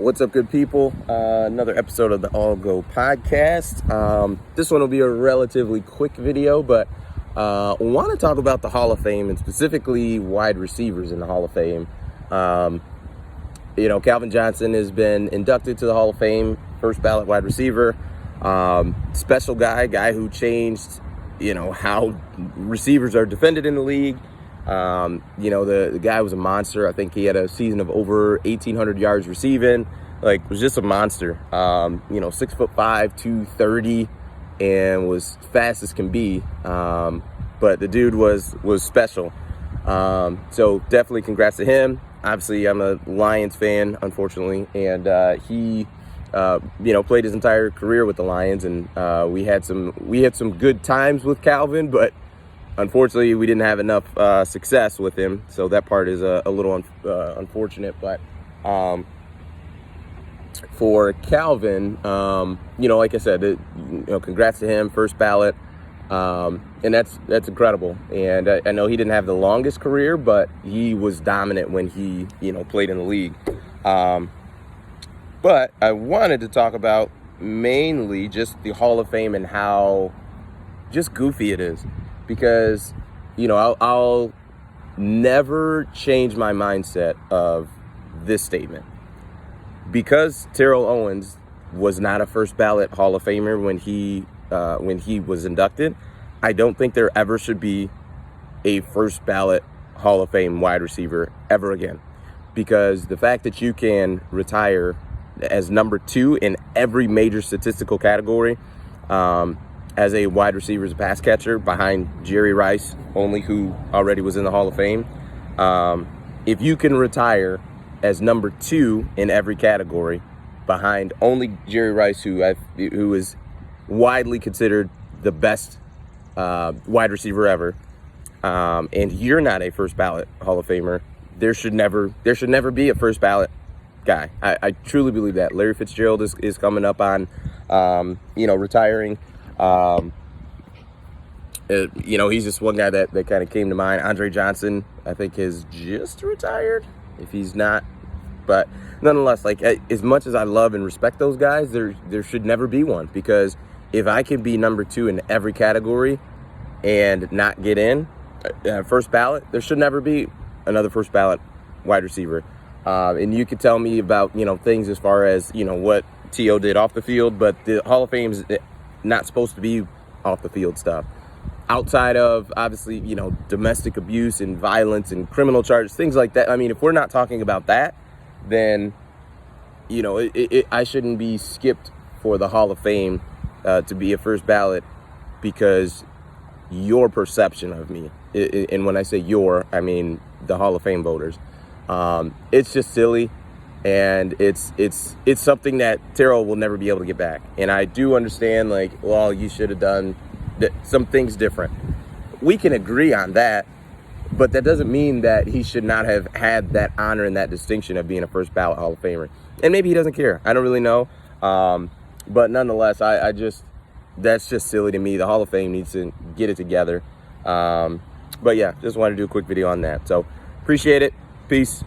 What's up, good people? Another episode of the All Go podcast. This one will be a relatively quick video, but want to talk about the Hall of Fame and specifically wide receivers in the Hall of Fame. Calvin Johnson has been inducted to the Hall of Fame, first ballot wide receiver. Special guy who changed, how receivers are defended in the league. The guy was a monster. I think he had a season of over 1,800 yards receiving. Was just a monster. 6'5", 230, and was fast as can be. But the dude was special. So definitely congrats to him. Obviously, I'm a Lions fan, unfortunately, and he played his entire career with the Lions, and we had some good times with Calvin, but unfortunately, we didn't have enough success with him, so that part is a little unfortunate. But for Calvin, like I said, congrats to him, first ballot, and that's incredible. And I know he didn't have the longest career, but he was dominant when he played in the league. But I wanted to talk about mainly just the Hall of Fame and how just goofy it is. Because, I'll never change my mindset of this statement. Because Terrell Owens was not a first ballot Hall of Famer when he was inducted, I don't think there ever should be a first ballot Hall of Fame wide receiver ever again. Because the fact that you can retire as number 2 in every major statistical category, as a wide receiver, as a pass catcher, behind Jerry Rice, only, who already was in the Hall of Fame. If you can retire as number 2 in every category, behind only Jerry Rice, who is widely considered the best wide receiver ever, and you're not a first ballot Hall of Famer, there should never be a first ballot guy. I truly believe that. Larry Fitzgerald is coming up on retiring. He's just one guy that kind of came to mind. Andre Johnson, I think, has just retired, if he's not. But nonetheless, as much as I love and respect those guys, there should never be one. Because if I can be number 2 in every category and not get in first ballot, there should never be another first ballot wide receiver. And you could tell me about, things as far as, what T.O. did off the field, but the Hall of Fame is not supposed to be off the field stuff. Outside of, obviously, domestic abuse and violence and criminal charges, things like that. I mean, if we're not talking about that, then, I shouldn't be skipped for the Hall of Fame to be a first ballot because your perception of me, and when I say your, I mean the Hall of Fame voters. It's just silly. And it's something that Terrell will never be able to get back. And I do understand, you should have done some things different. We can agree on that, but that doesn't mean that he should not have had that honor and that distinction of being a first ballot Hall of Famer. And maybe he doesn't care. I don't really know. But nonetheless, that's just silly to me. The Hall of Fame needs to get it together. But yeah, just wanted to do a quick video on that. So appreciate it. Peace.